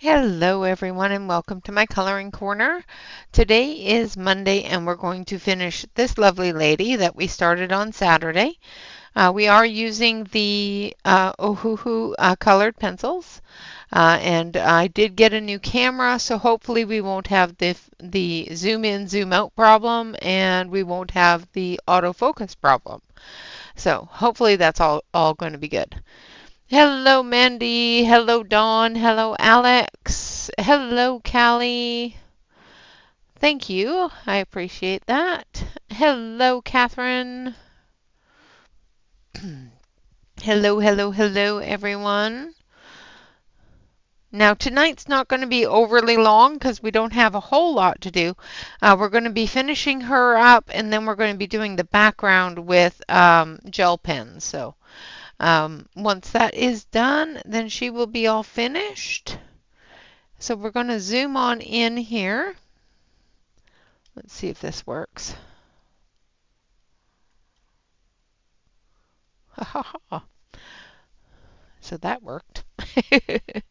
Hello everyone and welcome to my coloring corner. Today is Monday and we're going to finish this lovely lady that we started on Saturday. We are using the Ohuhu colored pencils and I did get a new camera, so hopefully we won't have the zoom in zoom out problem and we won't have the autofocus problem. So hopefully that's all going to be good. Hello, Mandy. Hello, Dawn. Hello, Alex. Hello, Callie. Thank you. I appreciate that. Hello, Catherine. Hello, everyone. Now, tonight's not going to be overly long because we don't have a whole lot to do. We're going to be finishing her up and then we're going to be doing the background with gel pens. So once that is done, then she will be all finished. So we're going to zoom on in here. Let's see if this works. So that worked.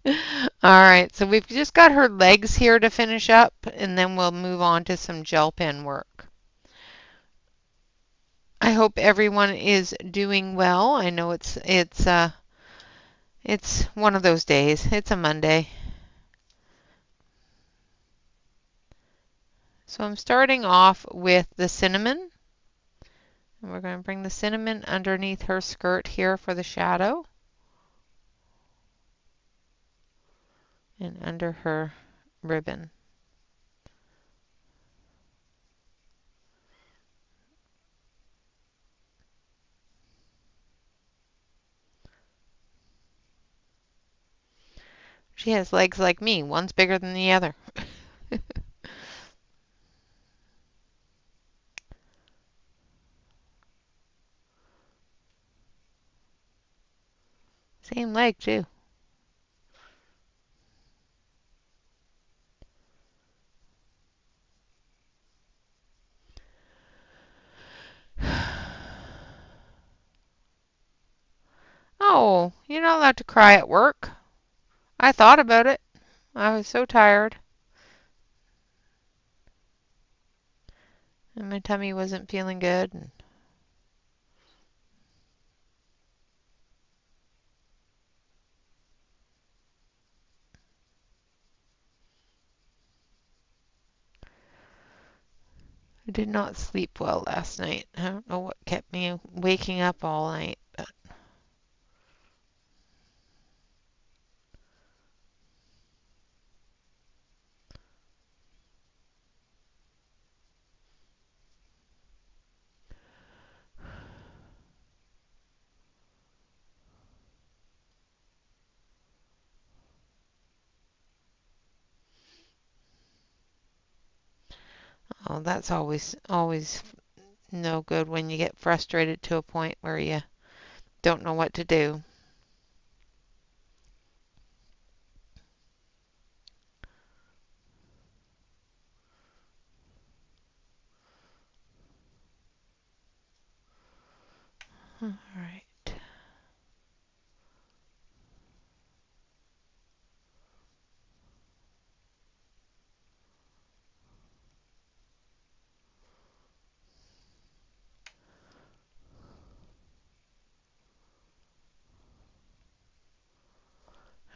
All right, so we've just got her legs here to finish up, and then we'll move on to some gel pen work. I hope everyone is doing well. I know it's one of those days. It's a Monday. So I'm starting off with the cinnamon. And we're going to bring the cinnamon underneath her skirt here for the shadow. And under her ribbon. She has legs like me. One's bigger than the other. Same leg, too. Oh, you're not allowed to cry at work. I thought about it. I was so tired. And my tummy wasn't feeling good. I did not sleep well last night. I don't know what kept me waking up all night. But oh, that's always no good when you get frustrated to a point where you don't know what to do. All right.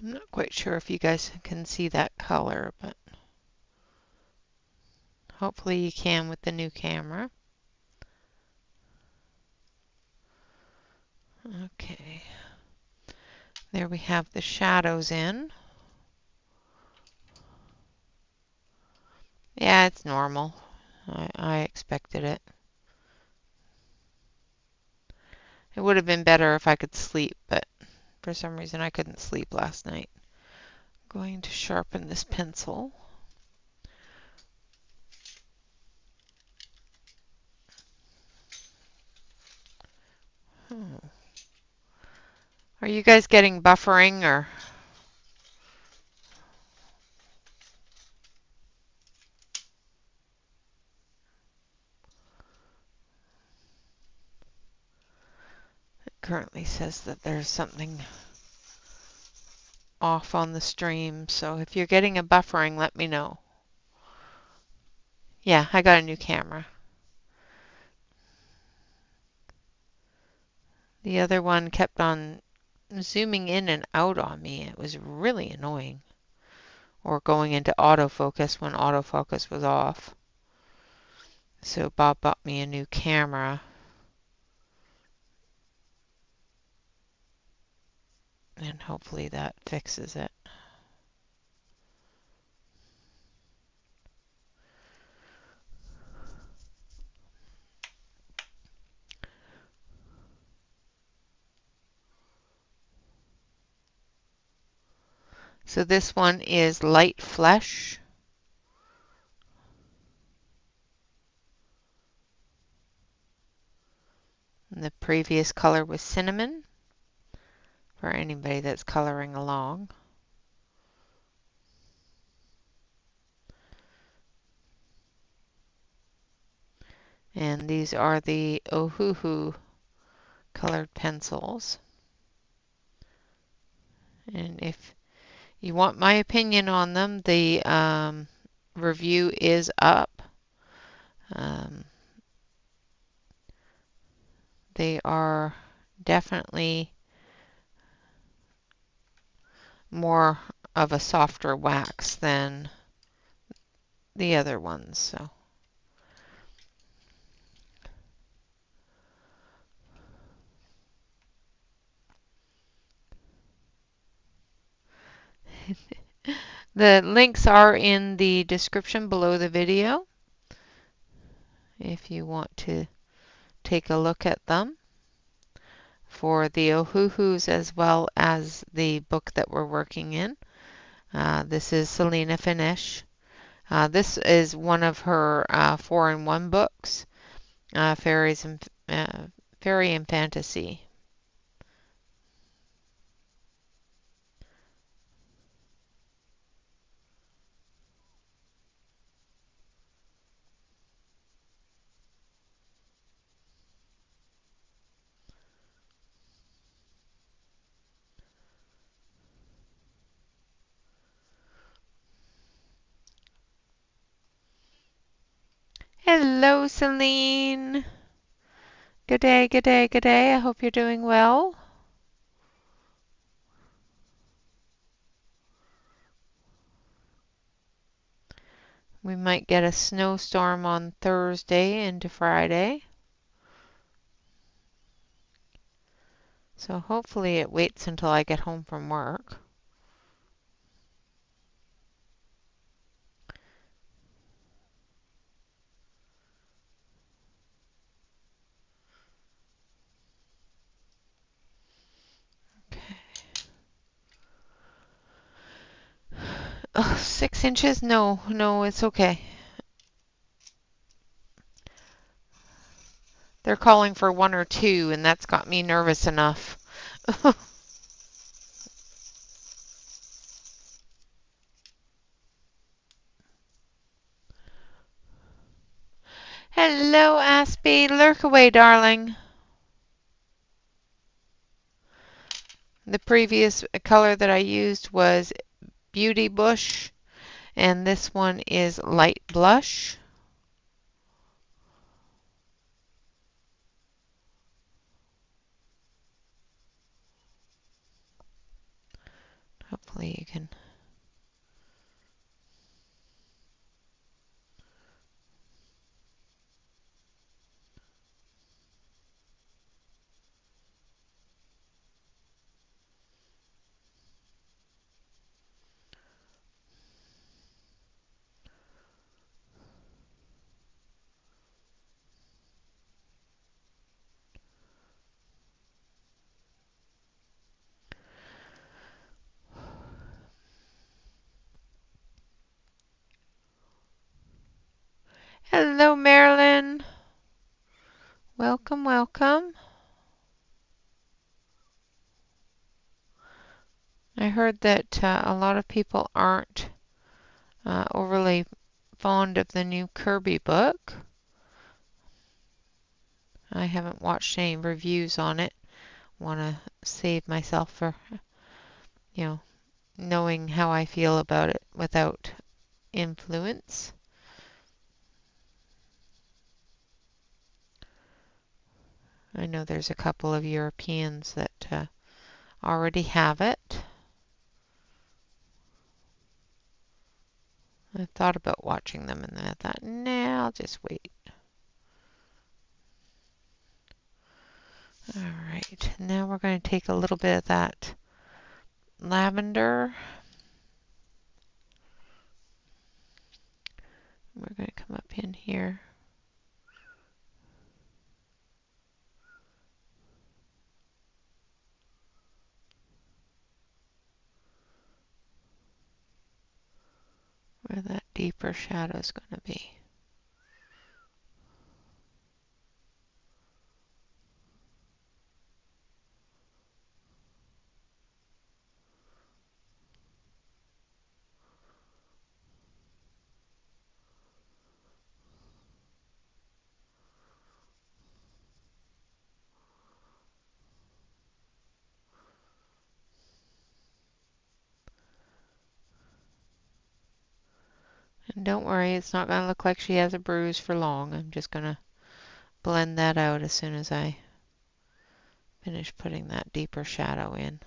I'm not quite sure if you guys can see that color, but hopefully you can with the new camera. Okay. There we have the shadows in. Yeah, it's normal. I expected it. It would have been better if I could sleep, but for some reason I couldn't sleep last night. I'm going to sharpen this pencil. Are you guys getting buffering or? It currently says that there's something off on the stream, so if you're getting a buffering, let me know. Yeah, I got a new camera. The other one kept on zooming in and out on me. It was really annoying. Or going into autofocus when autofocus was off. So Bob bought me a new camera. And hopefully that fixes it. So this one is light flesh. And the previous color was cinnamon, for anybody that's coloring along. And these are the Ohuhu colored pencils. And if you want my opinion on them, the review is up. They are definitely more of a softer wax than the other ones. So the links are in the description below the video if you want to take a look at them for the Ohuhus as well as the book that we're working in. This is Selena Finish. This is one of her 4-in-1 books, Fairy and Fantasy. Hello, Celine. Good day, good day, good day. I hope you're doing well. We might get a snowstorm on Thursday into Friday. So hopefully it waits until I get home from work. Okay. Oh, 6 inches? No, no, it's okay. They're calling for 1 or 2, and that's got me nervous enough. Hello, Aspie. Lurk away, darling. The previous color that I used was Beauty Bush, and this one is Light Blush. Hopefully you can. Hello, Marilyn. Welcome, welcome. I heard that a lot of people aren't overly fond of the new Kirby book. I haven't watched any reviews on it. Want to save myself for, you know, knowing how I feel about it without influence. I know there's a couple of Europeans that already have it. I thought about watching them and then I thought, nah, I'll just wait. Alright, now we're going to take a little bit of that lavender. We're going to come up in here. Where that deeper shadow is going to be. And don't worry, it's not going to look like she has a bruise for long. I'm just going to blend that out as soon as I finish putting that deeper shadow in.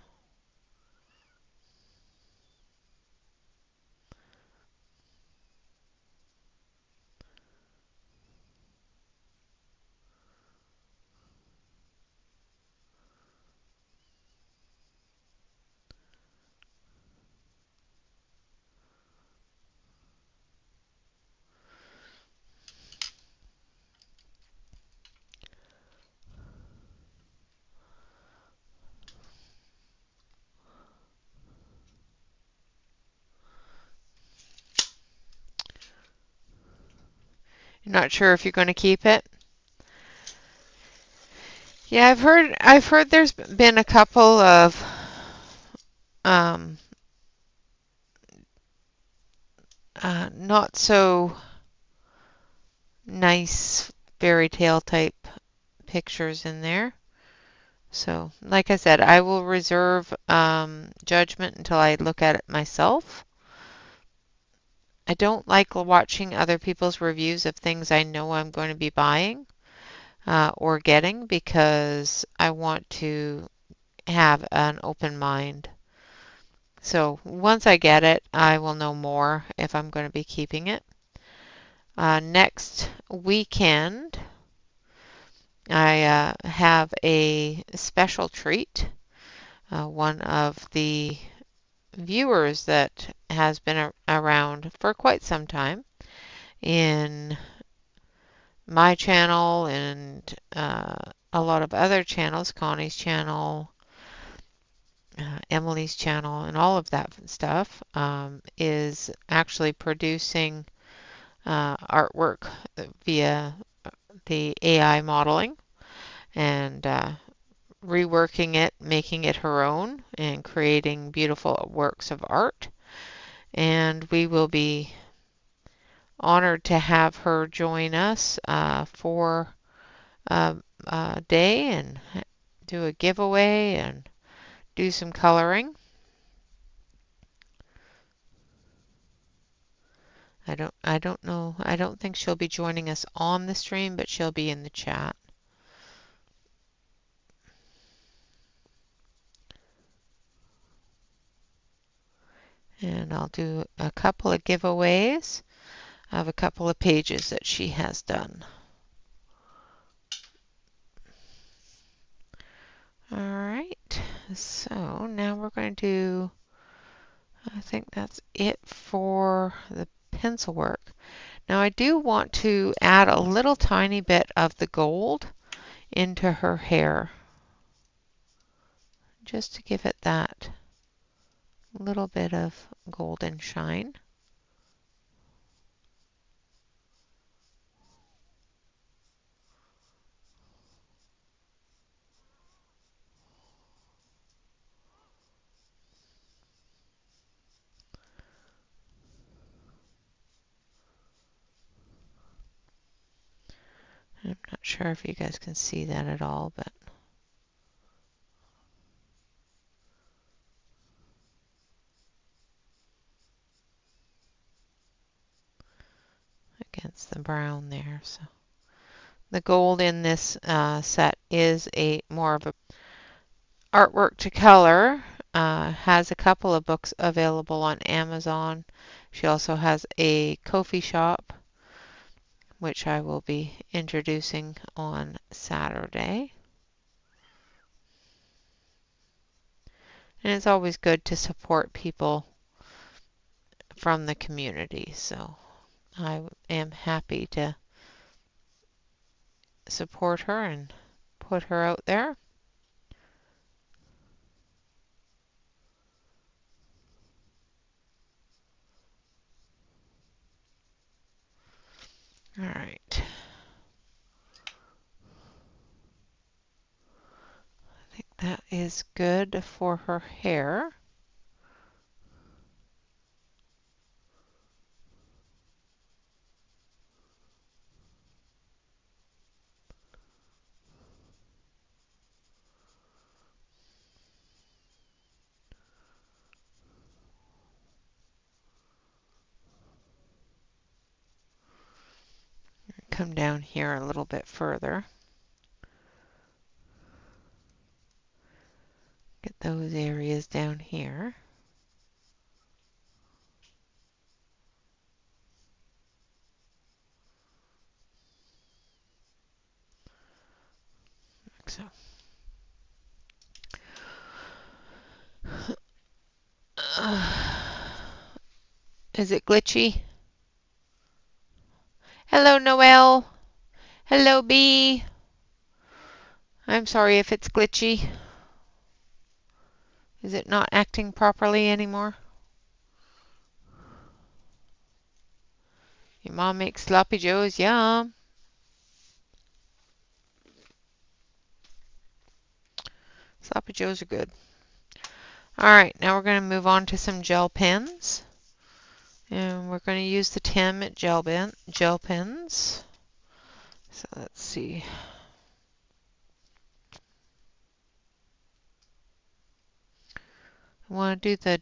You're not sure if you're going to keep it? Yeah, I've heard there's been a couple of um, not so nice fairy tale type pictures in there. So, like I said, I will reserve judgment until I look at it myself. I don't like watching other people's reviews of things I know I'm going to be buying or getting because I want to have an open mind. So once I get it, I will know more if I'm going to be keeping it. Next weekend, I have a special treat. One of the viewers that has been around for quite some time in my channel and a lot of other channels, Connie's channel, Emily's channel, and all of that stuff, is actually producing artwork via the AI modeling and reworking it, making it her own, and creating beautiful works of art. And we will be honored to have her join us for a day and do a giveaway and do some coloring. I don't know. I don't think she'll be joining us on the stream, but she'll be in the chat. And I'll do a couple of giveaways of a couple of pages that she has done. All right, so now we're going to do, I think that's it for the pencil work. Now I do want to add a little tiny bit of the gold into her hair, just to give it that little bit of golden shine. I'm not sure if you guys can see that at all, but brown there. So the gold in this set is a more of a artwork to color. Has a couple of books available on Amazon. She also has a Ko-fi shop, which I will be introducing on Saturday. And it's always good to support people from the community. So I am happy to support her and put her out there. All right. I think that is good for her hair. Come down here a little bit further. Get those areas down here. Like so. Is it glitchy? Hello, Noelle. Hello, Bee. I'm sorry if it's glitchy. Is it not acting properly anymore? Your mom makes sloppy joes. Yum. Sloppy joes are good. All right, now we're going to move on to some gel pens. And we're going to use the Tim gel pens. So let's see. I want to do the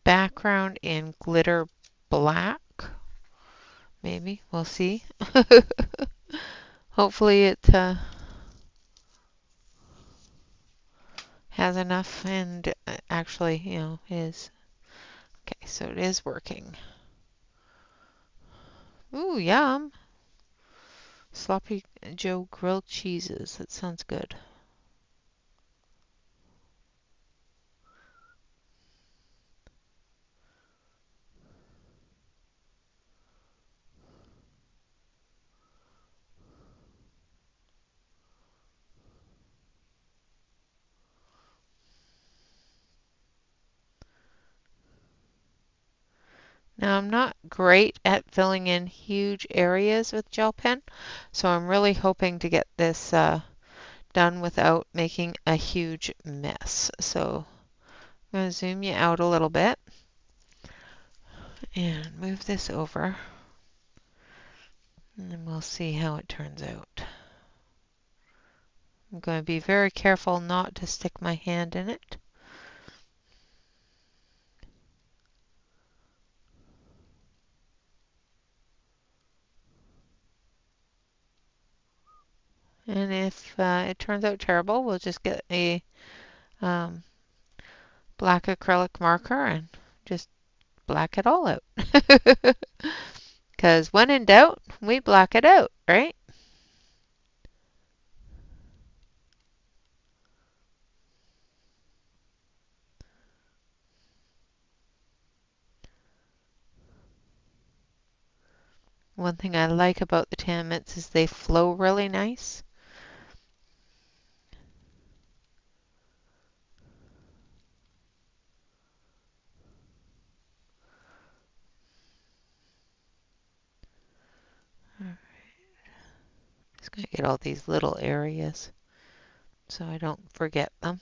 background in glitter black. Maybe. We'll see. Hopefully it has enough and actually, is. Okay, so it is working. Ooh, yum. Sloppy Joe grilled cheeses. That sounds good. Now I'm not great at filling in huge areas with gel pen, so I'm really hoping to get this done without making a huge mess. So I'm going to zoom you out a little bit and move this over, and then we'll see how it turns out. I'm going to be very careful not to stick my hand in it. And if it turns out terrible, we'll just get a black acrylic marker and just black it all out. Because when in doubt, we black it out, right? One thing I like about the tan mitts is they flow really nice. Just going to get all these little areas so I don't forget them.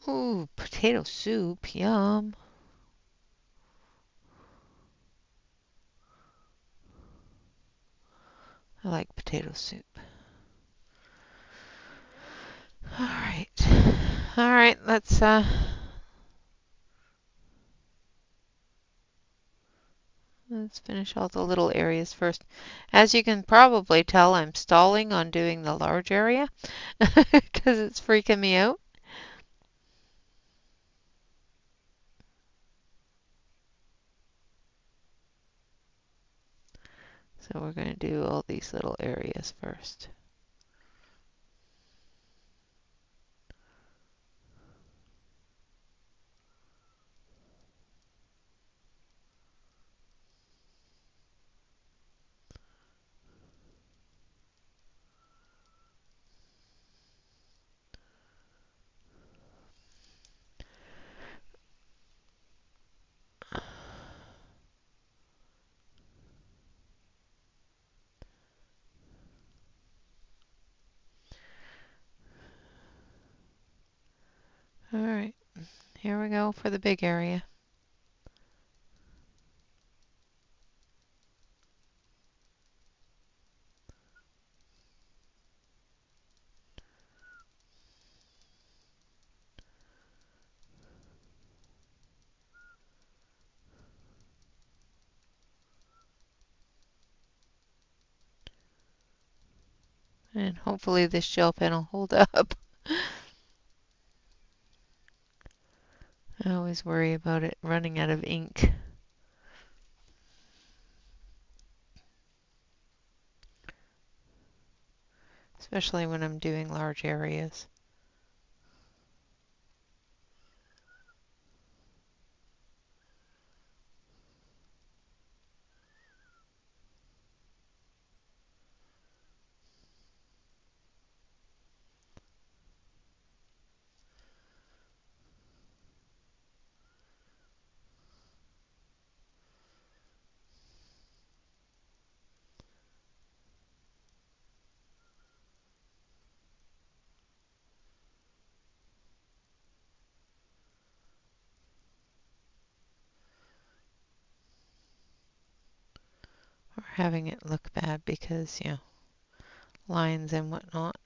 Ooh, potato soup, yum. I like potato soup. All right, let's finish all the little areas first. As you can probably tell, I'm stalling on doing the large area because it's freaking me out. So we're going to do all these little areas first. All right, here we go for the big area. And hopefully this gel pen will hold up. I always worry about it running out of ink. Especially when I'm doing large areas. Or having it look bad because, you know, lines and whatnot.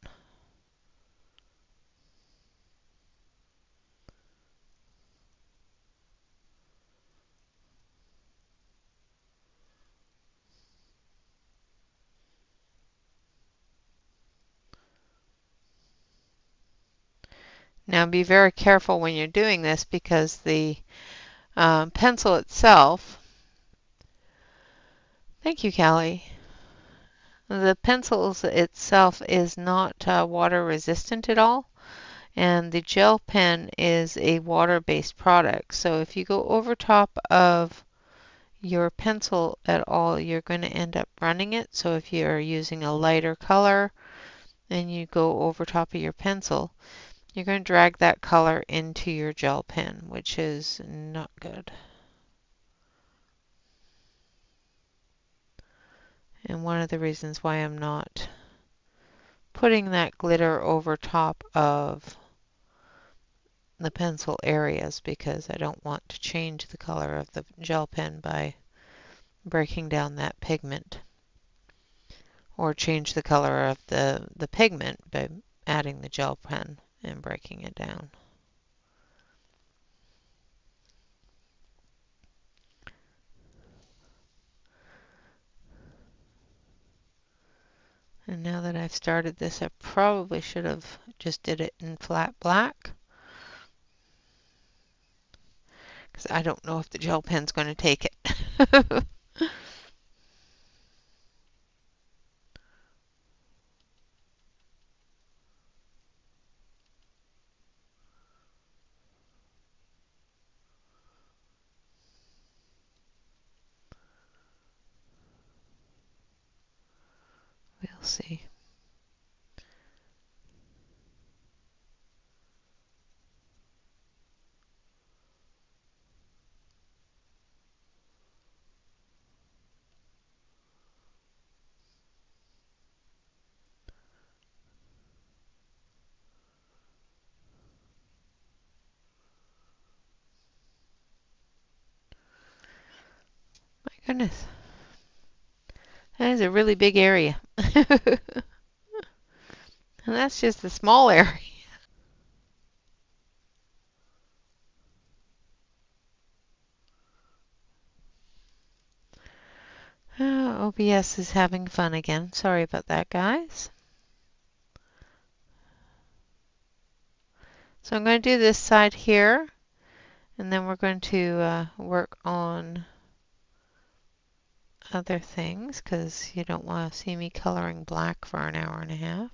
Now be very careful when you're doing this because the pencil itself, thank you, Callie. The pencil itself is not water resistant at all, and the gel pen is a water-based product. So if you go over top of your pencil at all, you're going to end up running it. So if you're using a lighter color and you go over top of your pencil, you're going to drag that color into your gel pen, which is not good. And one of the reasons why I'm not putting that glitter over top of the pencil areas because I don't want to change the color of the gel pen by breaking down that pigment, or change the color of the pigment by adding the gel pen and breaking it down. And now that I've started this, I probably should have just did it in flat black, because I don't know if the gel pen's going to take it. We'll see. My goodness, that is a really big area. And that's just a small area. OBS is having fun again. Sorry about that, guys. So I'm going to do this side here, and then we're going to work on other things because you don't want to see me coloring black for an hour and a half.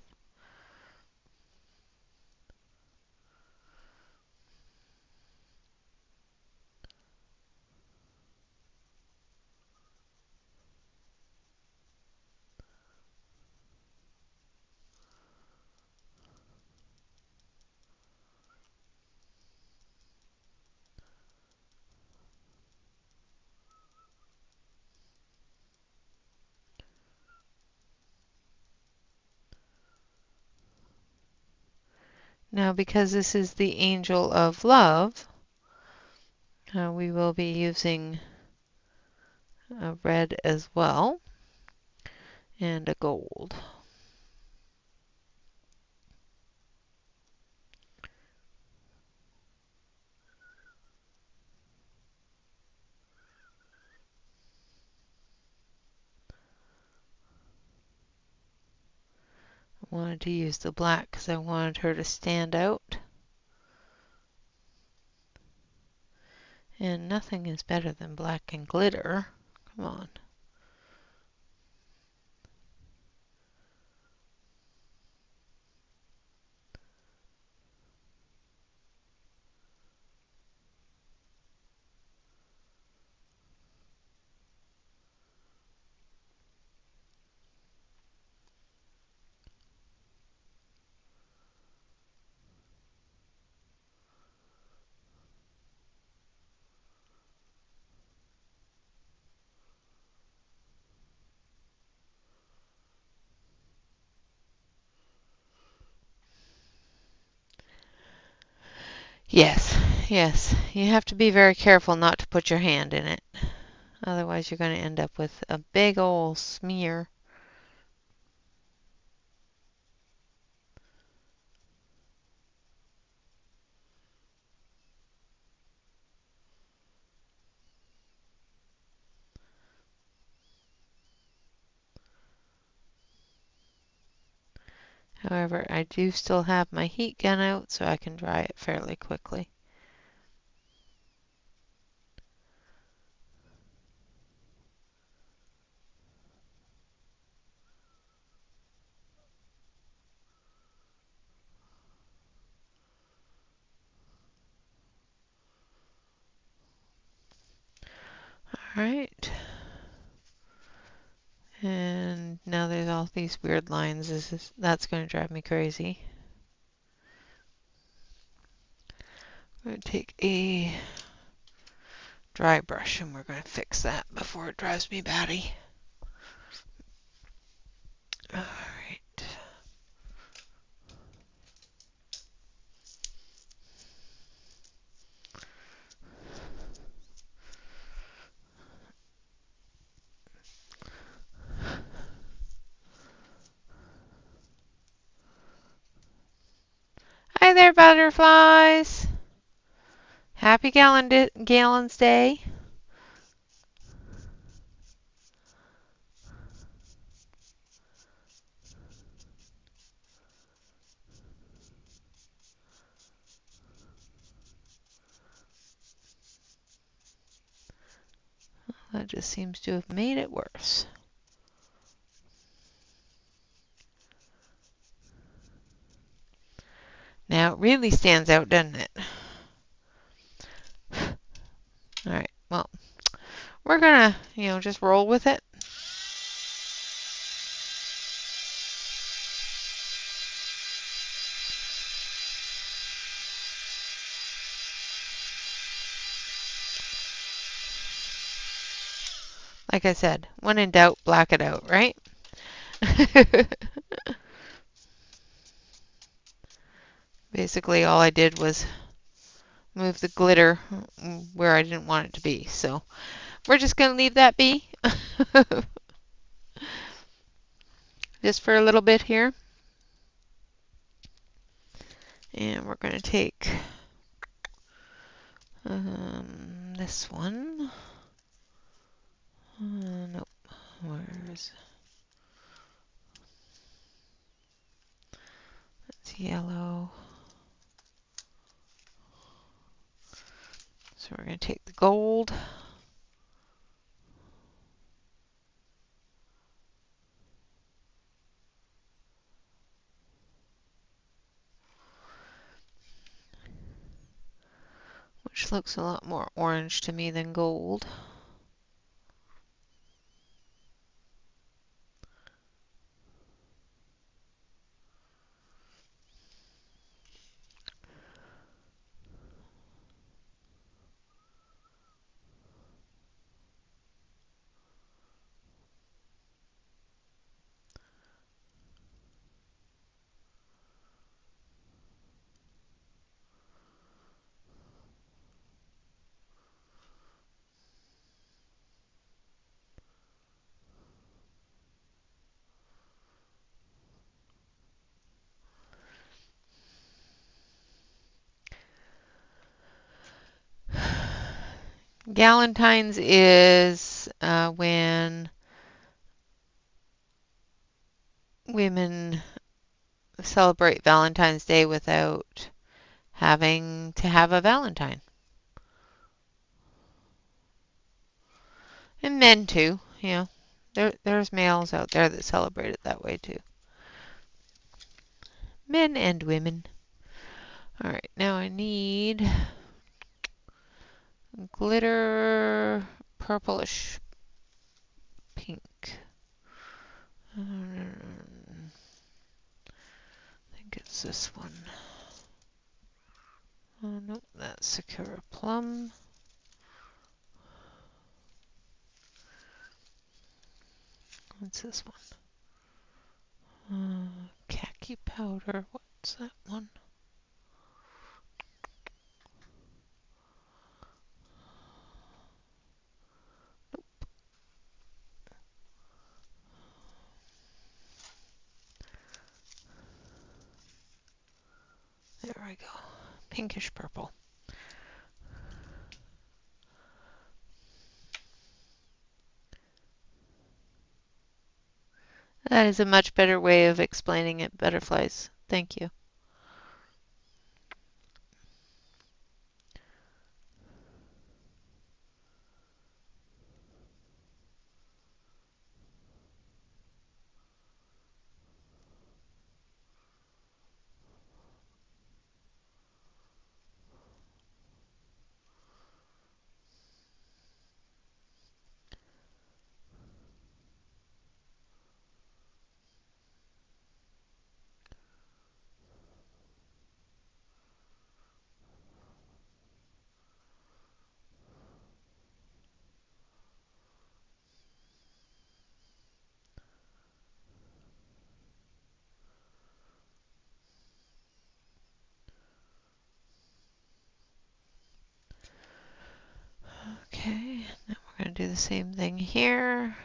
Now, because this is the Angel of Love, we will be using a red as well and a gold. I wanted to use the black because I wanted her to stand out. And nothing is better than black and glitter. Come on. Yes, yes. You have to be very careful not to put your hand in it. Otherwise, you're going to end up with a big old smear. However, I do still have my heat gun out, so I can dry it fairly quickly. Alright. And now there's all these weird lines. That's going to drive me crazy. I'm going to take a dry brush and we're going to fix that before it drives me batty. Alright. Hi there, butterflies! Happy Gallon's Day! That just seems to have made it worse. Now it really stands out, doesn't it? Alright, well, we're gonna, just roll with it. Like I said, when in doubt, black it out, right? Basically, all I did was move the glitter where I didn't want it to be. So we're just going to leave that be just for a little bit here. And we're going to take this one. Nope. Where's it's yellow. So we're going to take the gold. Which looks a lot more orange to me than gold. Galentine's is when women celebrate Valentine's Day without having to have a Valentine. And men too, you know. There's males out there that celebrate it that way too. Men and women. Alright, now I need glitter purplish pink. I think it's this one. Oh, nope, that's Sakura Plum. What's this one? Khaki powder. What's that one? There we go. Pinkish purple. That is a much better way of explaining it, butterflies. Thank you. Okay, now we're going to do the same thing here.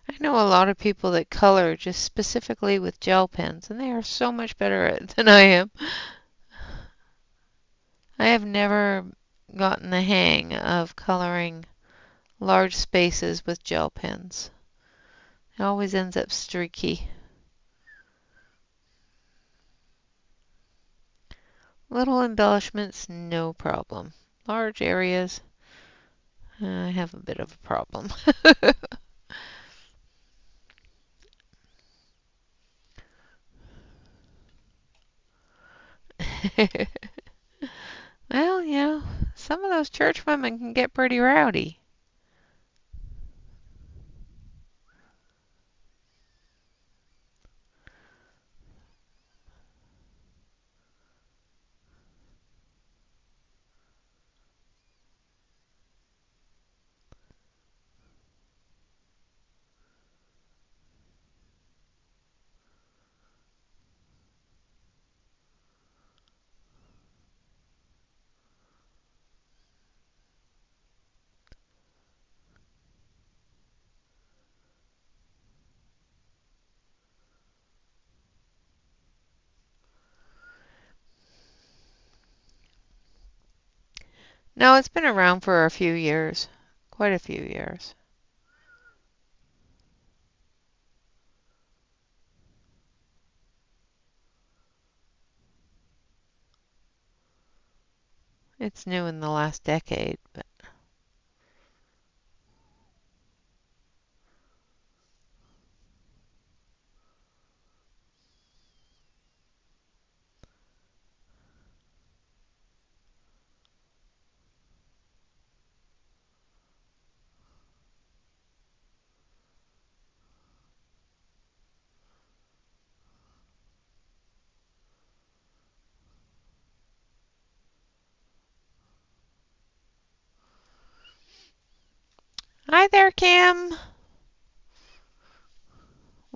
I know a lot of people that color just specifically with gel pens, and they are so much better at it than I am. I have never gotten the hang of coloring large spaces with gel pens. It always ends up streaky. Little embellishments, no problem. Large areas, I have a bit of a problem. Well, yeah, Some of those church women can get pretty rowdy. No, it's been around for a few years. Quite a few years. It's new in the last decade, but hi there, Kim.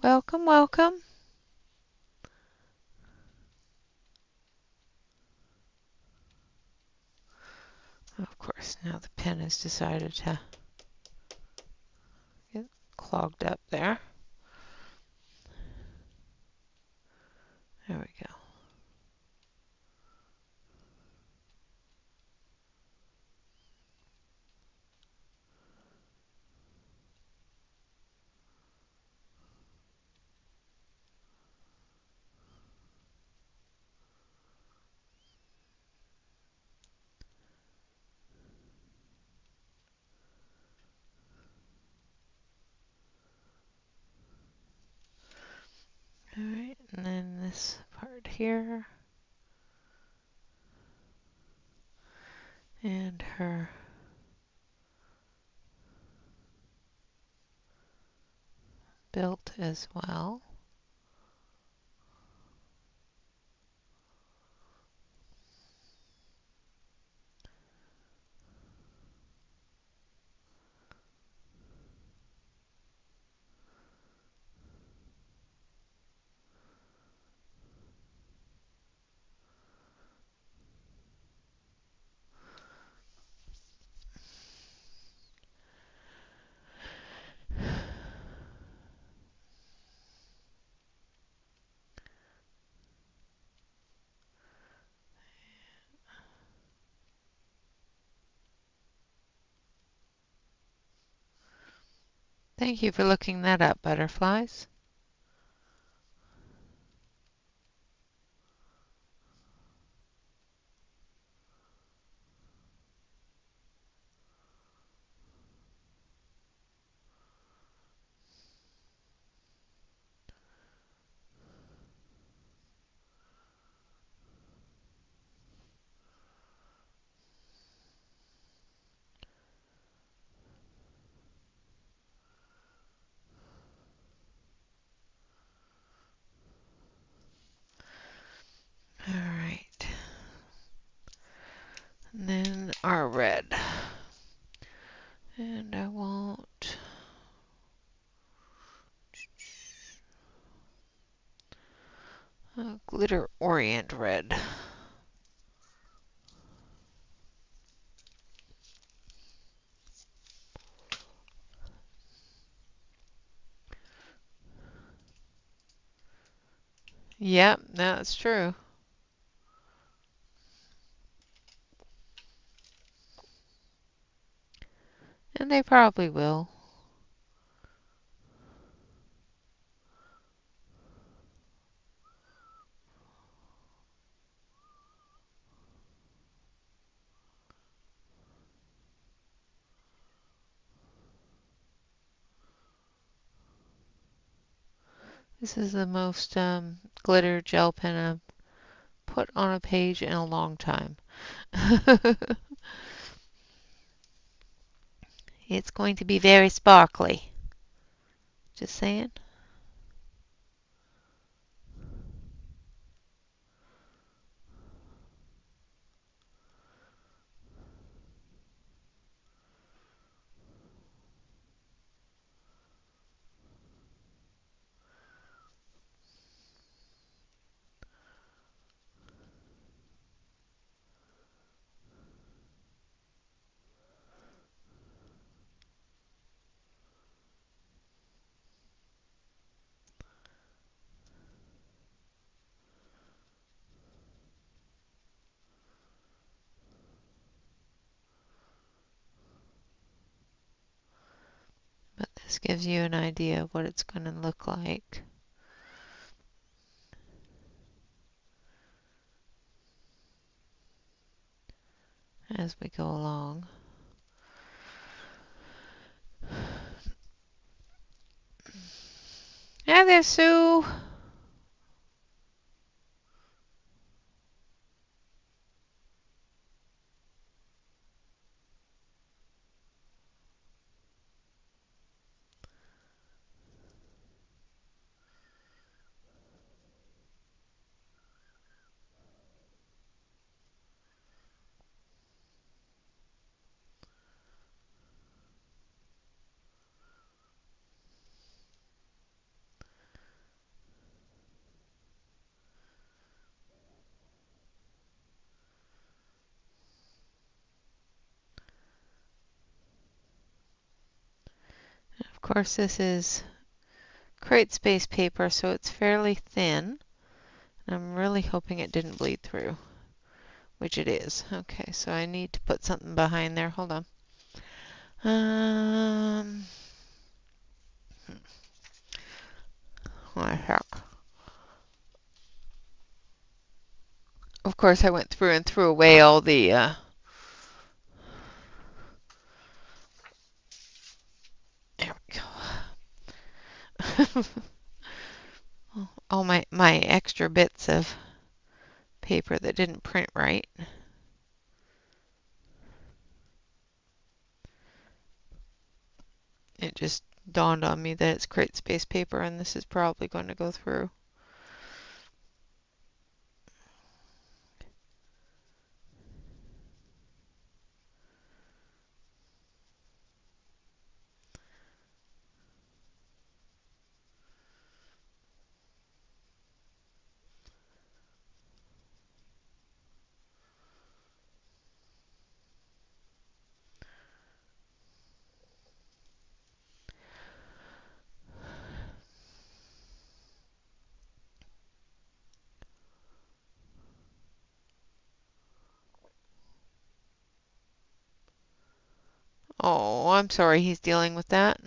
Welcome, welcome. Of course, now the pen has decided to get clogged up there. There we go. All right, and then this part here, and her belt as well. Thank you for looking that up, butterflies. All right. And then our red. And I want a glitter orient red. Yep, that's true. And they probably will. This is the most glitter gel pen I've put on a page in a long time. It's going to be very sparkly. Just saying. But this gives you an idea of what it's going to look like as we go along. Hi there, Sue. Of course, this is crate space paper, so it's fairly thin. I'm really hoping it didn't bleed through, which it is. Okay, so I need to put something behind there. Hold on. What the heck? Of course, I went through and threw away all the there we go. All my extra bits of paper that didn't print right. It just dawned on me that it's crate space paper and this is probably going to go through. Oh, I'm sorry he's dealing with that.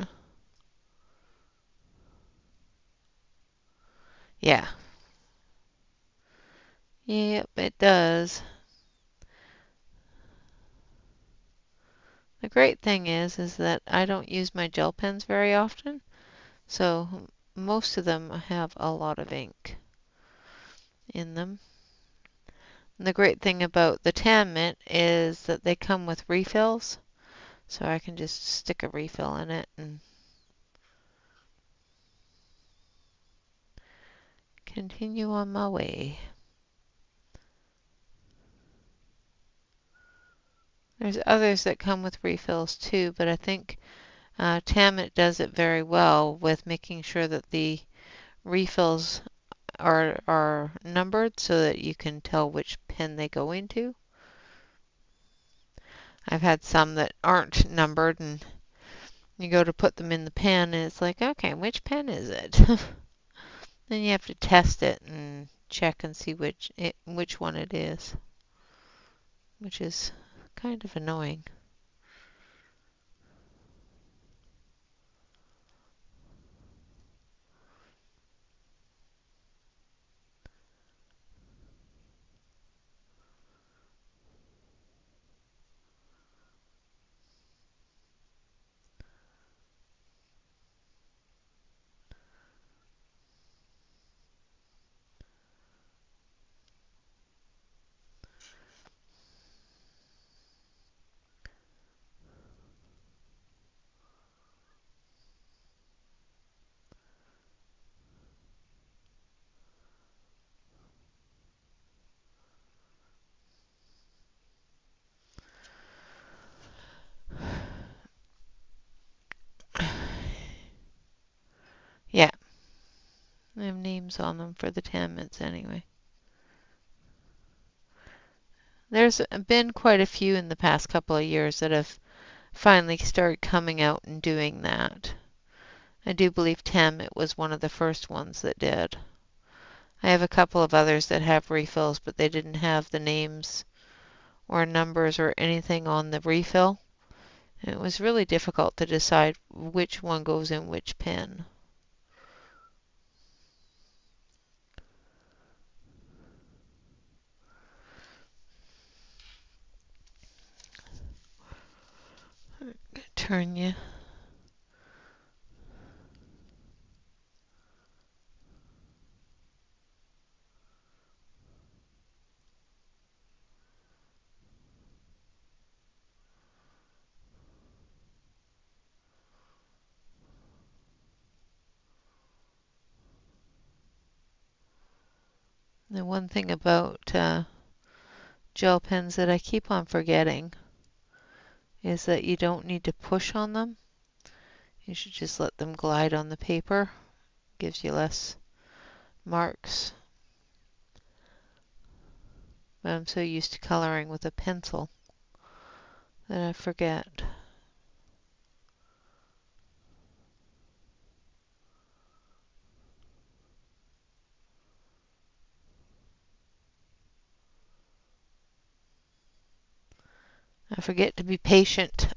Yeah. Yep, it does. The great thing is that I don't use my gel pens very often, so most of them have a lot of ink in them. And the great thing about the Tan Mint is that they come with refills, so I can just stick a refill in it and continue on my way. There's others that come with refills too, but I think Tammet does it very well with making sure that the refills are numbered so that you can tell which pen they go into. I've had some that aren't numbered and you go to put them in the pen and it's like, okay, which pen is it? Then you have to test it and check and see which one it is, which is kind of annoying. names on them for the 10 minutes anyway. There's been quite a few in the past couple of years that have finally started coming out and doing that. I do believe It was one of the first ones that did. I have a couple of others that have refills, but they didn't have the names or numbers or anything on the refill. And it was really difficult to decide which one goes in which pen. Turn you. The one thing about gel pens that I keep on forgetting is that you don't need to push on them. You should just let them glide on the paper. Gives you less marks. But I'm so used to coloring with a pencil that I forget. I forget to be patient.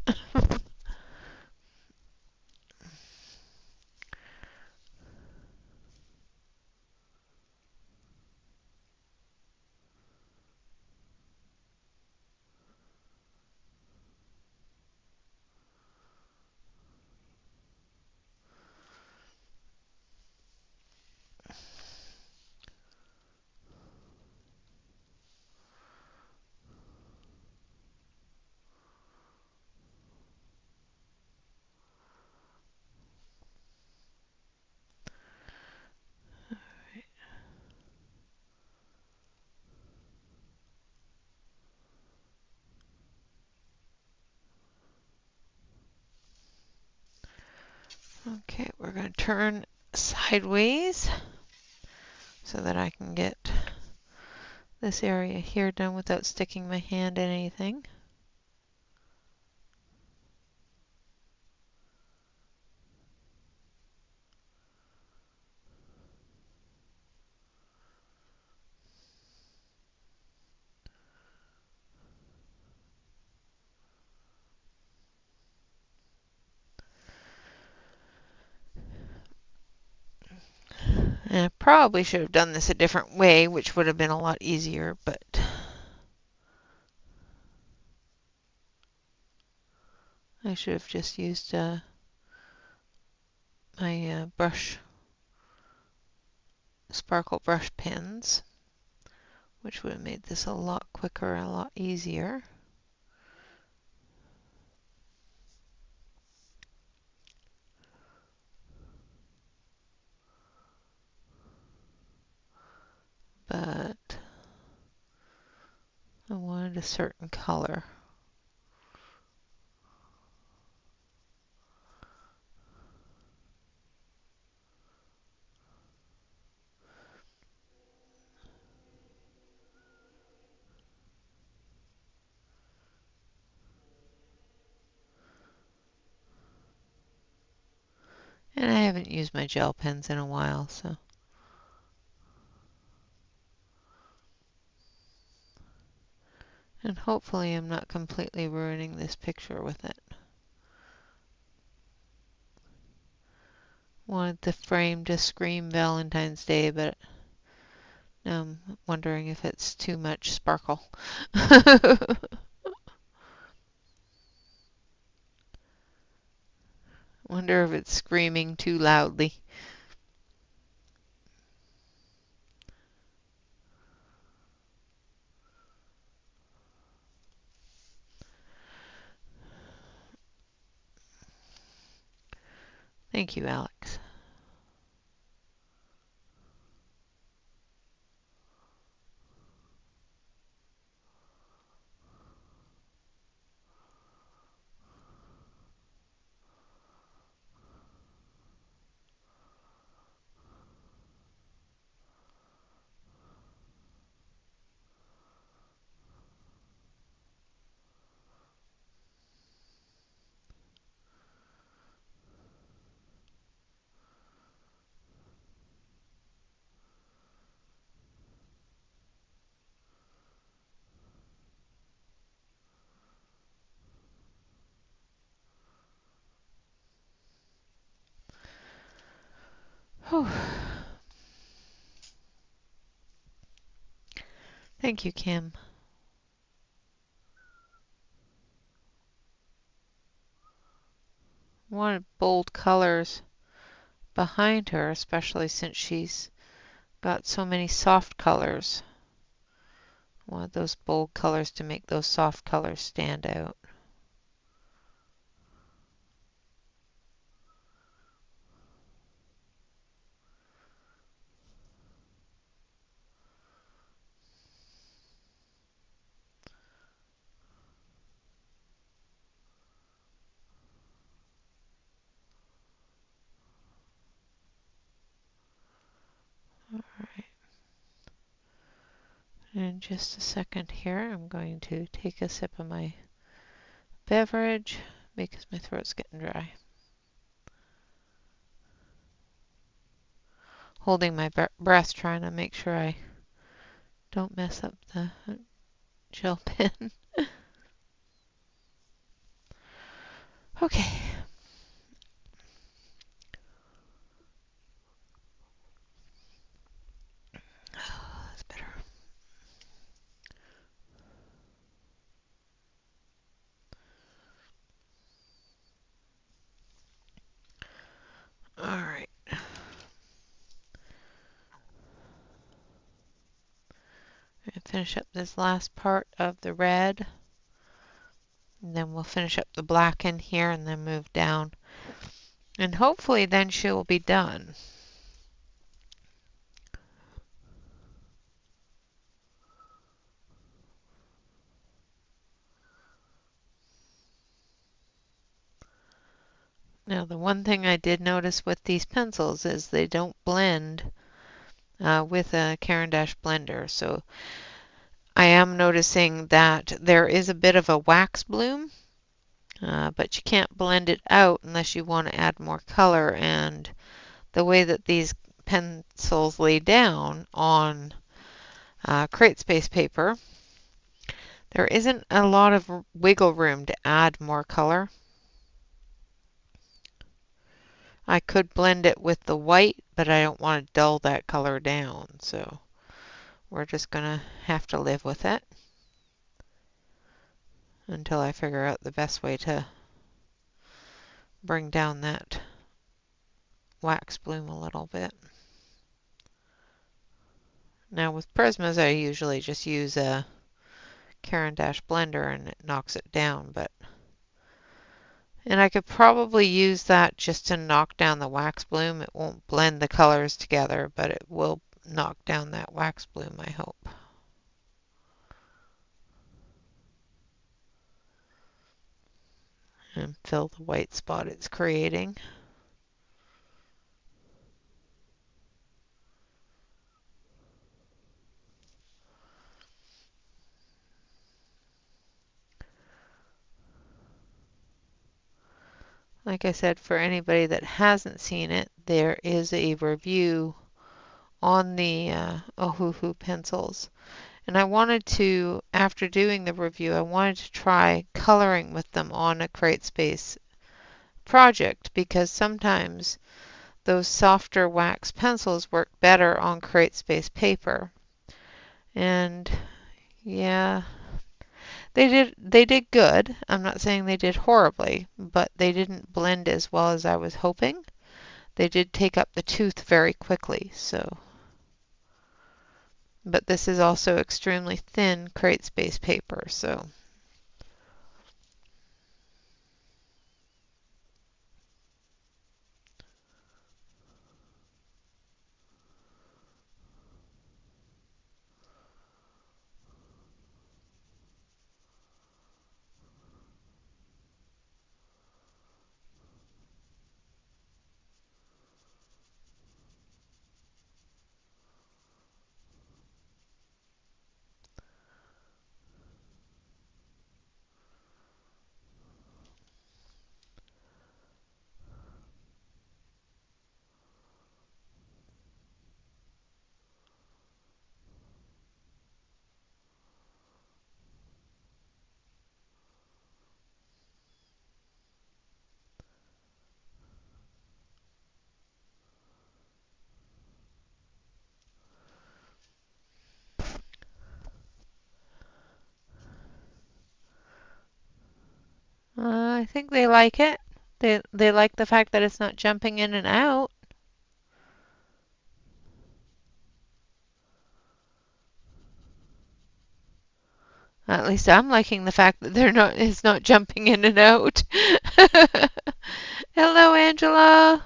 Okay, we're going to turn sideways so that I can get this area here done without sticking my hand in anything. And I probably should have done this a different way, which would have been a lot easier, but I should have just used my sparkle brush pens, which would have made this a lot quicker and a lot easier. But I wanted a certain color. And I haven't used my gel pens in a while, so. And hopefully I'm not completely ruining this picture with it. Wanted the frame to scream Valentine's Day, but now I'm wondering if it's too much sparkle. Wonder if it's screaming too loudly. Thank you, Alex. Whew. Thank you, Kim. Wanted bold colors behind her, especially since she's got so many soft colors. Want those bold colors to make those soft colors stand out. Alright. In just a second here, I'm going to take a sip of my beverage because my throat's getting dry. Holding my breath, trying to make sure I don't mess up the gel pen. Okay. Oh, that's better. Alright. Finish up this last part of the red. And then we'll finish up the black in here and then move down. And hopefully then she will be done. Now the one thing I did notice with these pencils is they don't blend with a Caran d'Ache blender. So I am noticing that there is a bit of a wax bloom, but you can't blend it out unless you want to add more color. And the way that these pencils lay down on Create Space paper, there isn't a lot of wiggle room to add more color. I could blend it with the white, but I don't want to dull that color down, so we're just gonna have to live with it until I figure out the best way to bring down that wax bloom a little bit. Now with Prismas, I usually just use a Caran d'Ache blender and it knocks it down, and I could probably use that just to knock down the wax bloom. It won't blend the colors together, but it will knock down that wax bloom, I hope. And fill the white spot it's creating. Like I said, for anybody that hasn't seen it, there is a review on the Ohuhu pencils. And I wanted to, after doing the review, I wanted to try coloring with them on a CreateSpace project because sometimes those softer wax pencils work better on CreateSpace paper. And yeah, they did good. I'm not saying they did horribly, but they didn't blend as well as I was hoping. They did take up the tooth very quickly, so. But this is also extremely thin CreateSpace paper, so. I think they like it. They like the fact that it's not jumping in and out. At least I'm liking the fact that it's not jumping in and out. Hello, Angela.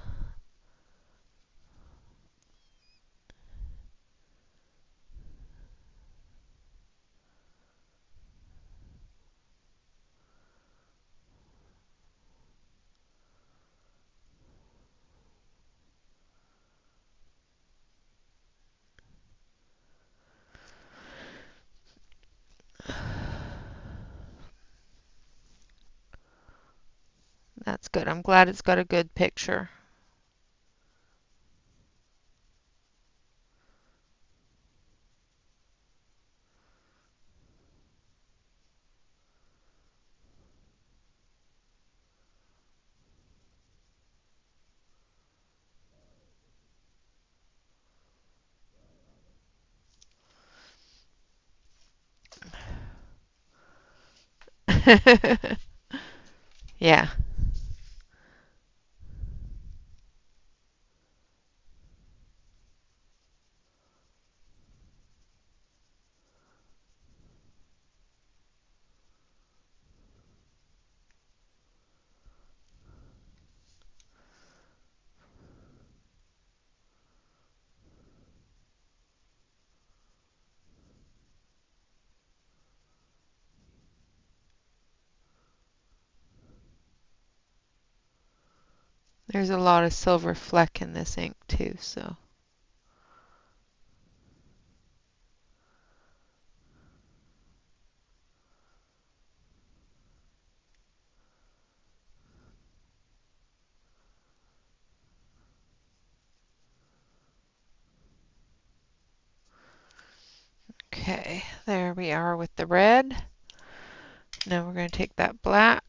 That's good. I'm glad it's got a good picture. Yeah. There's a lot of silver fleck in this ink too, so. Okay, there we are with the red. Now we're going to take that black.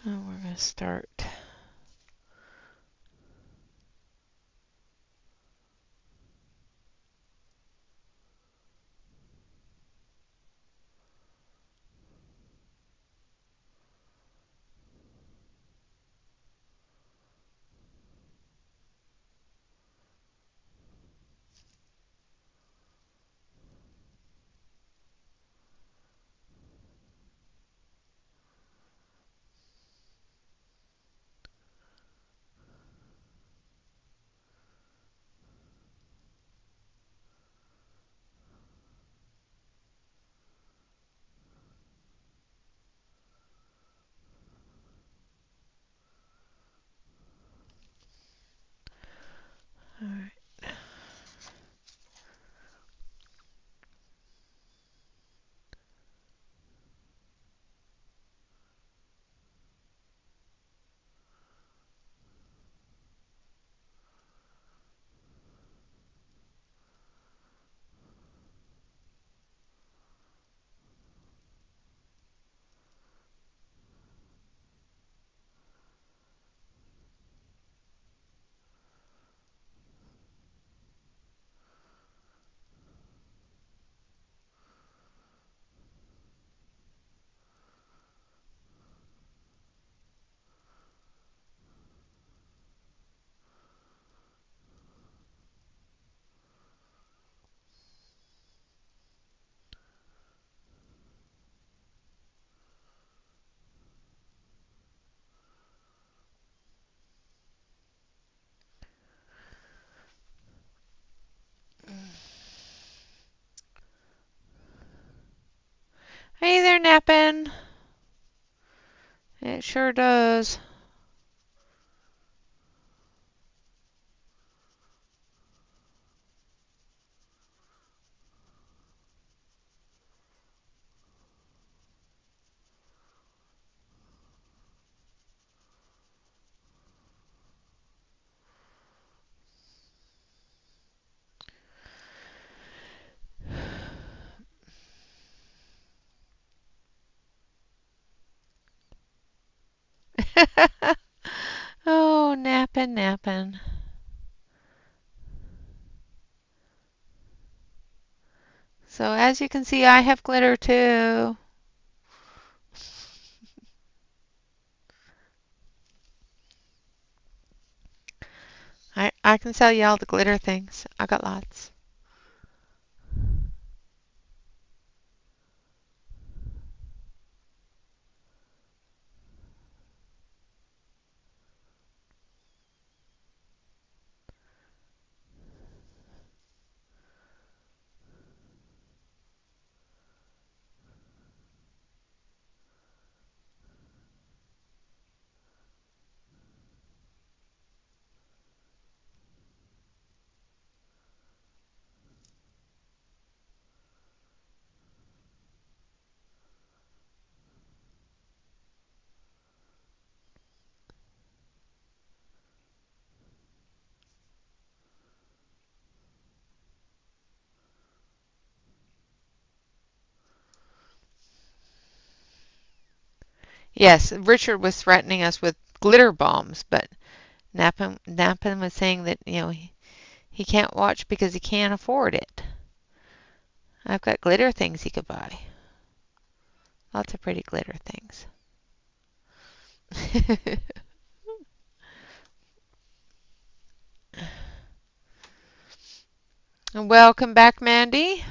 And we're going to start. All right. Hey there, napping. It sure does. Oh, napping, napping. So as you can see, I have glitter too. I can sell you all the glitter things. I got lots. Yes, Richard was threatening us with glitter bombs, but Nappin was saying that, he can't watch because he can't afford it. I've got glitter things he could buy. Lots of pretty glitter things. Welcome back, Mandy.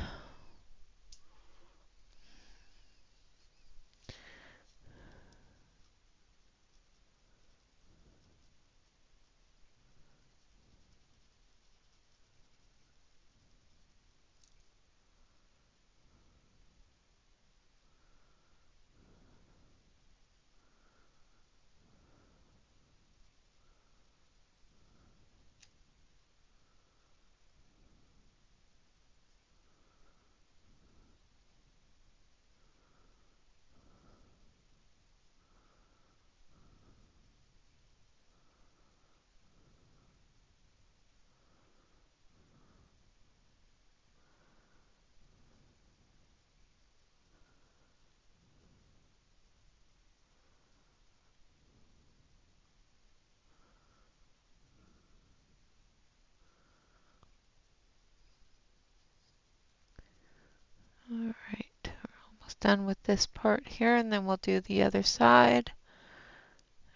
All right, we're almost done with this part here, and then we'll do the other side,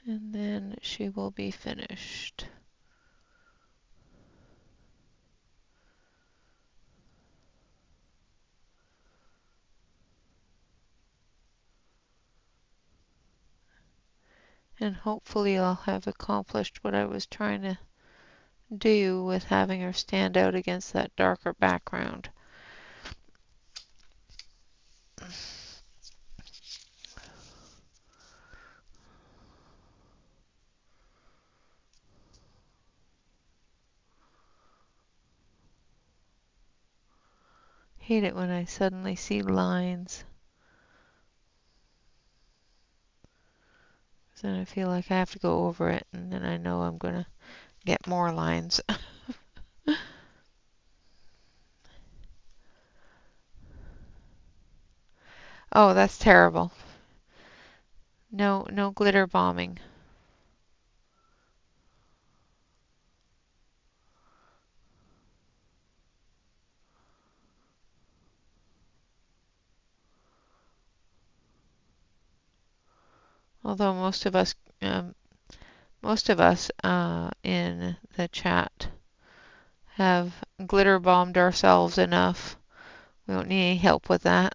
and then she will be finished. And hopefully I'll have accomplished what I was trying to do with having her stand out against that darker background. Hate it when I suddenly see lines. Then I feel like I have to go over it, and then I know I'm gonna get more lines. Oh, that's terrible. No, no glitter bombing. Although most of us in the chat have glitter bombed ourselves enough. We don't need any help with that.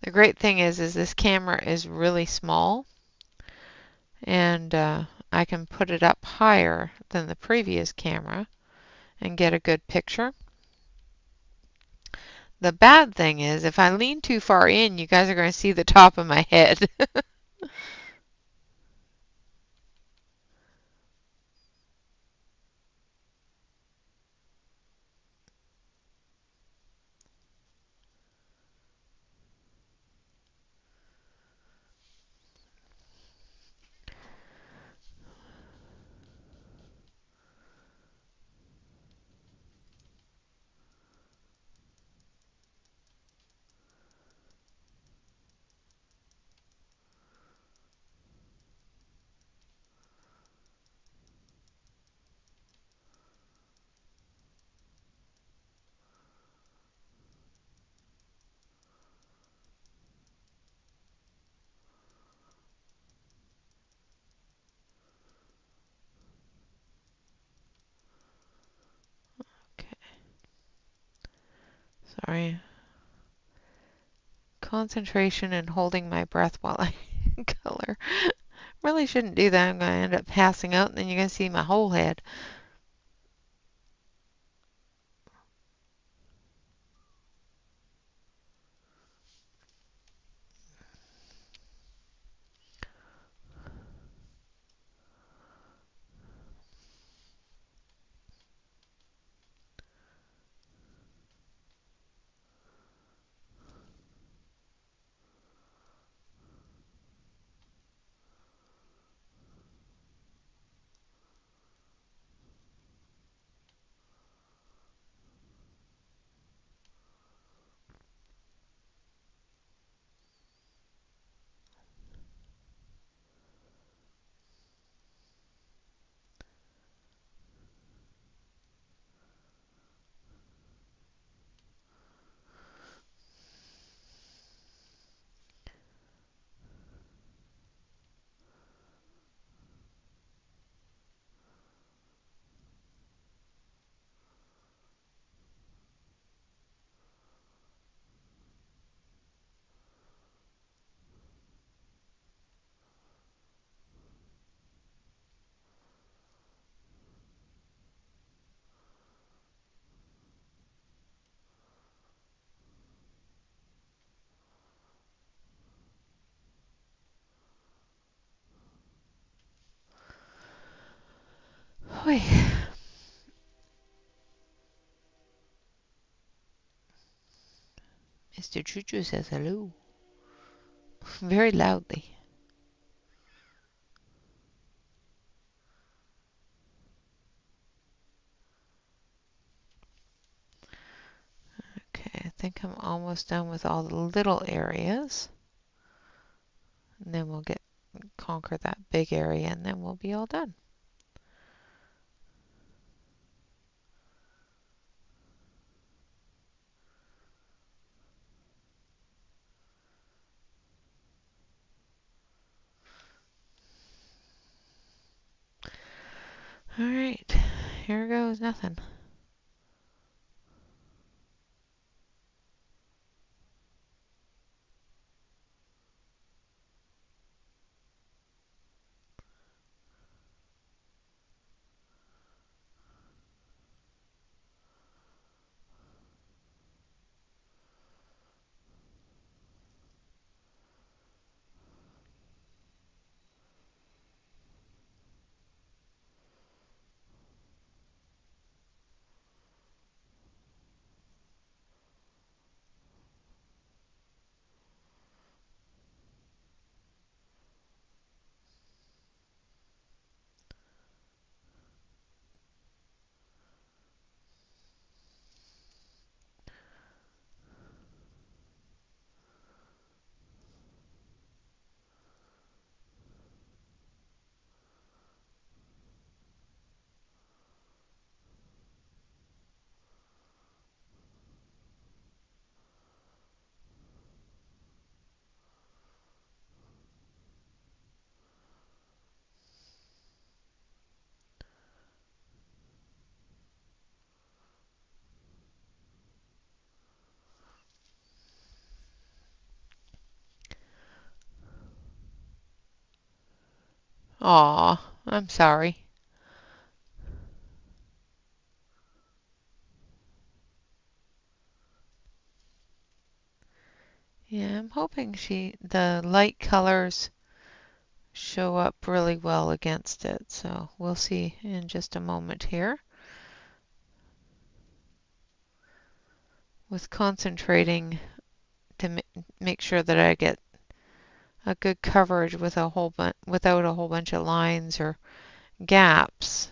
The great thing is this camera is really small, and I can put it up higher than the previous camera and get a good picture. The bad thing is if I lean too far in, you guys are going to see the top of my head. Okay, sorry. Concentration and holding my breath while I color. Really shouldn't do that. I'm going to end up passing out and then you're going to see my whole head. Oy. Mr. Choo-Choo says hello. Very loudly. Okay, I think I'm almost done with all the little areas. And then we'll conquer that big area and then we'll be all done. All right, here goes nothing. Aw, I'm sorry. Yeah, I'm hoping the light colors show up really well against it. So we'll see in just a moment here. With concentrating to make sure that I get a good coverage with without a whole bunch of lines or gaps,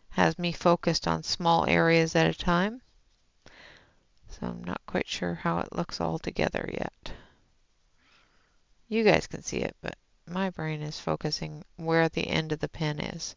has me focused on small areas at a time. So I'm not quite sure how it looks all together yet. You guys can see it, but my brain is focusing where the end of the pen is.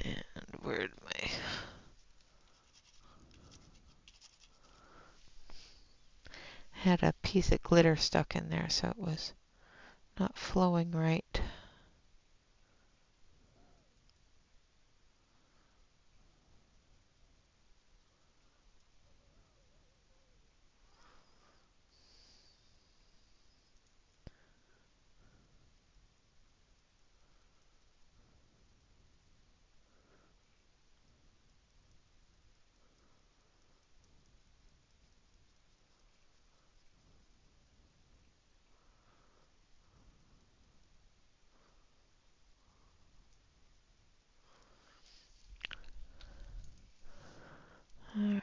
And where'd my... Had a piece of glitter stuck in there, so it was not flowing right. Alright.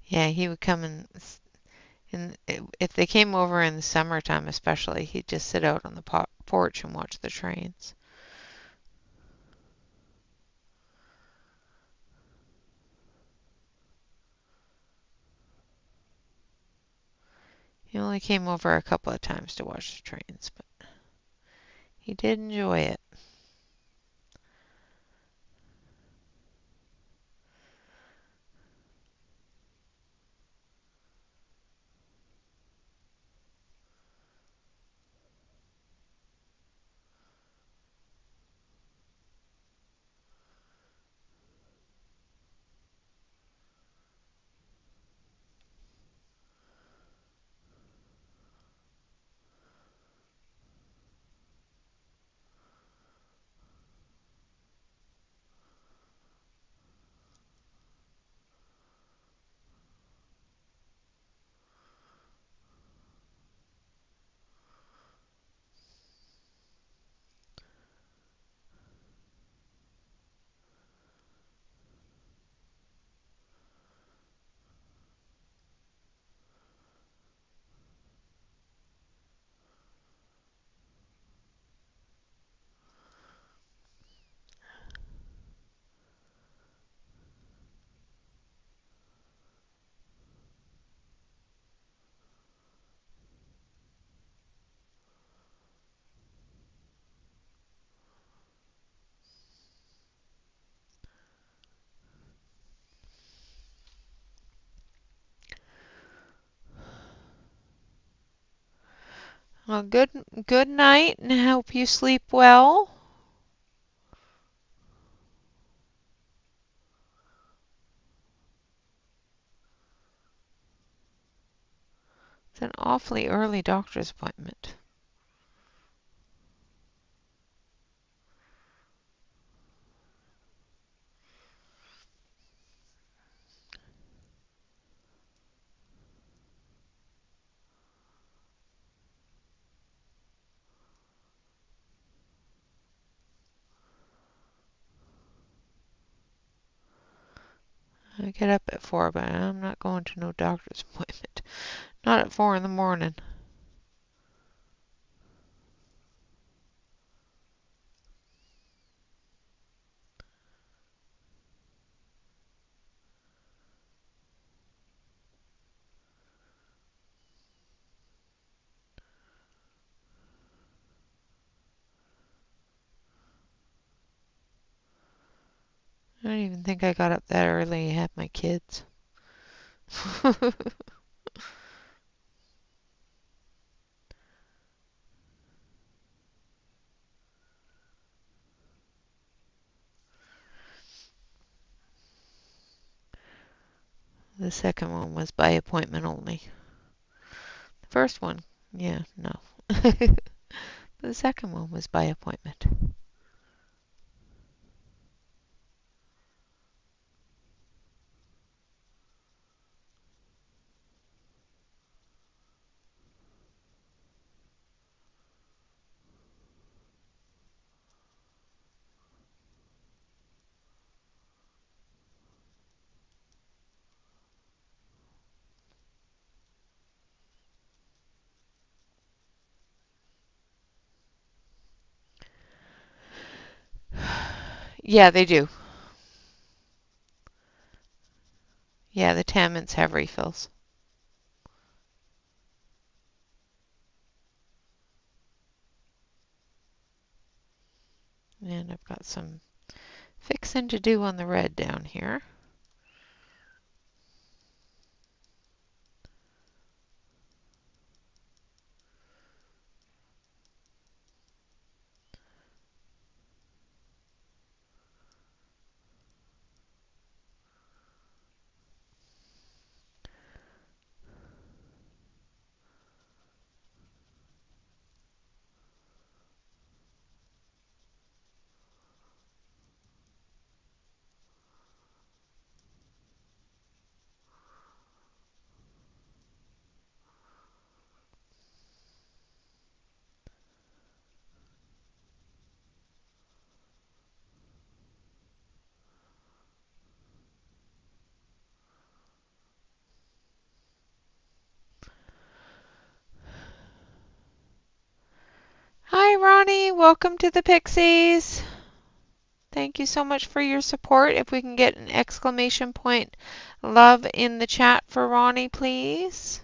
Yeah, he would come and if they came over in the summertime especially, he'd just sit out on the porch and watch the trains. He only came over a couple of times to watch the trains, but he did enjoy it. Well, good night and I hope you sleep well. It's an awfully early doctor's appointment. I get up at 4, but I'm not going to no doctor's appointment. Not at 4 in the morning. I don't even think I got up that early to have my kids. The second one was by appointment only. The first one, yeah, no. The second one was by appointment. Yeah, they do. Yeah, the Tammins have refills. And I've got some fixing to do on the red down here. Hi, Ronnie. Welcome to the Pixies. Thank you so much for your support. If we can get an exclamation point love in the chat for Ronnie, please.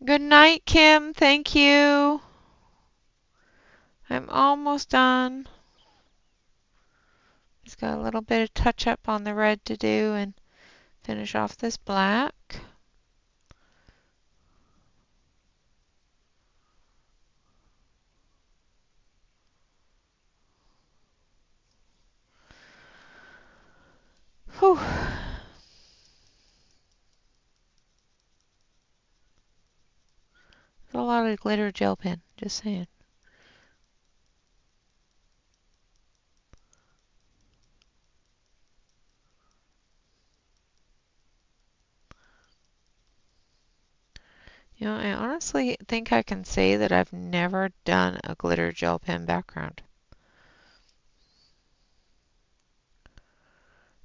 Good night, Kim. Thank you. I'm almost done. Just got a little bit of touch up on the red to do and finish off this black. Whew. A lot of glitter gel pen, just saying. You know, I honestly think I can say that I've never done a glitter gel pen background.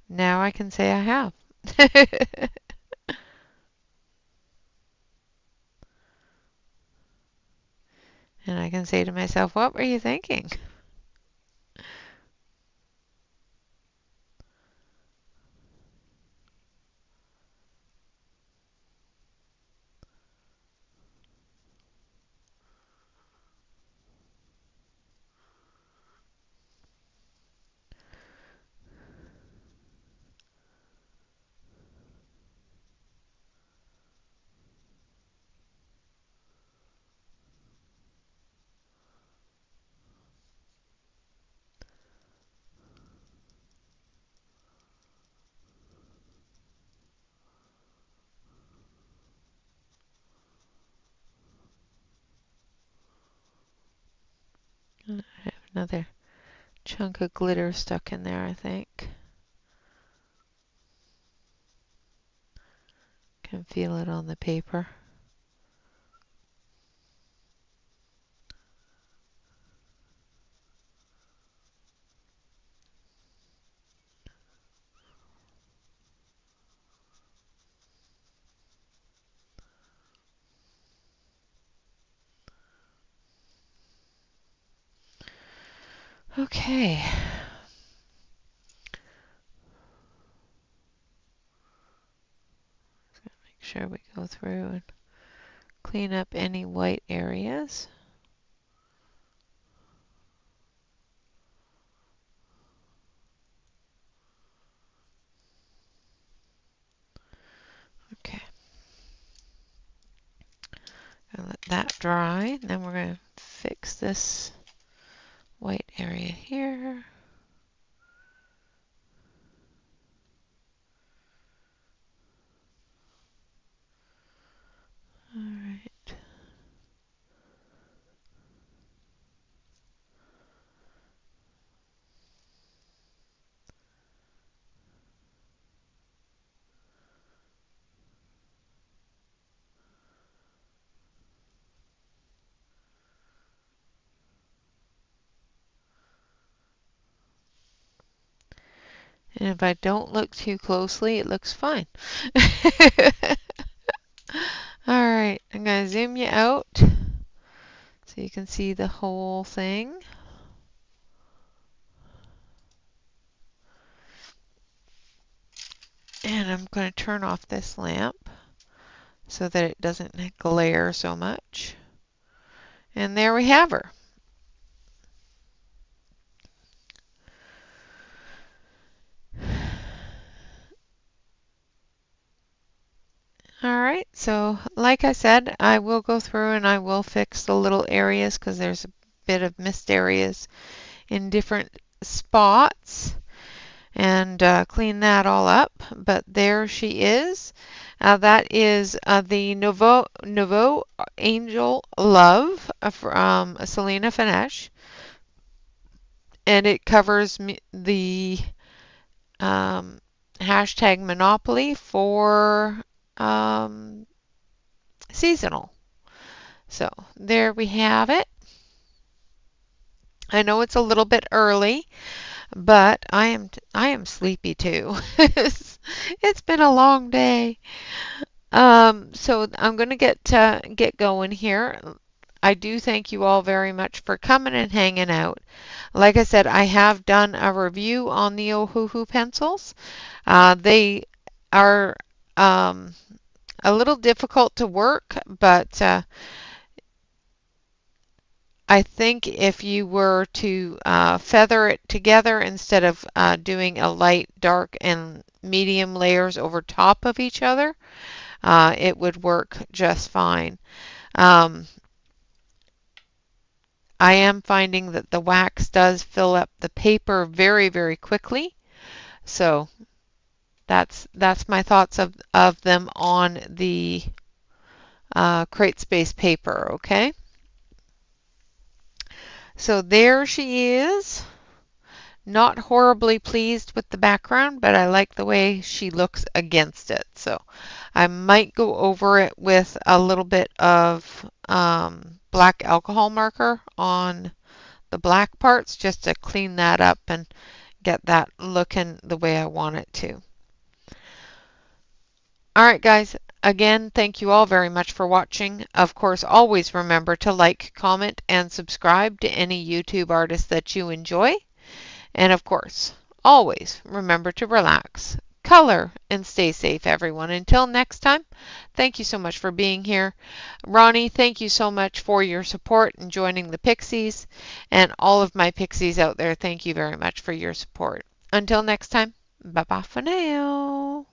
Now I can say I have. And I can say to myself, what were you thinking? I have another chunk of glitter stuck in there, I think. Can feel it on the paper. Okay. Make sure we go through and clean up any white areas. Okay. Gonna let that dry. Then we're going to fix this white area here. All right. And if I don't look too closely, it looks fine. All right, I'm going to zoom you out so you can see the whole thing. And I'm going to turn off this lamp so that it doesn't glare so much. And there we have her. All right, so like I said, I will go through and I will fix the little areas because there's a bit of missed areas in different spots and clean that all up. But there she is. That is the Nouveau Angel Love from Selena Finesse, and it covers the hashtag Monopoly for seasonal. So there we have it. I know it's a little bit early, but I am sleepy too. It's been a long day. So I'm going to get going here. I do thank you all very much for coming and hanging out. Like I said, I have done a review on the Ohuhu pencils. They are a little difficult to work, but I think if you were to feather it together instead of doing a light, dark, and medium layers over top of each other, it would work just fine. I am finding that the wax does fill up the paper very, very quickly. So that's my thoughts of them on the Crate Space paper, okay? So there she is. Not horribly pleased with the background, but I like the way she looks against it. So I might go over it with a little bit of black alcohol marker on the black parts just to clean that up and get that looking the way I want it to. All right, guys. Again, thank you all very much for watching. Of course, always remember to like, comment, and subscribe to any YouTube artist that you enjoy. And of course, always remember to relax, color, and stay safe, everyone. Until next time, thank you so much for being here. Ronnie, thank you so much for your support and joining the Pixies. And all of my Pixies out there, thank you very much for your support. Until next time, bye-bye for now.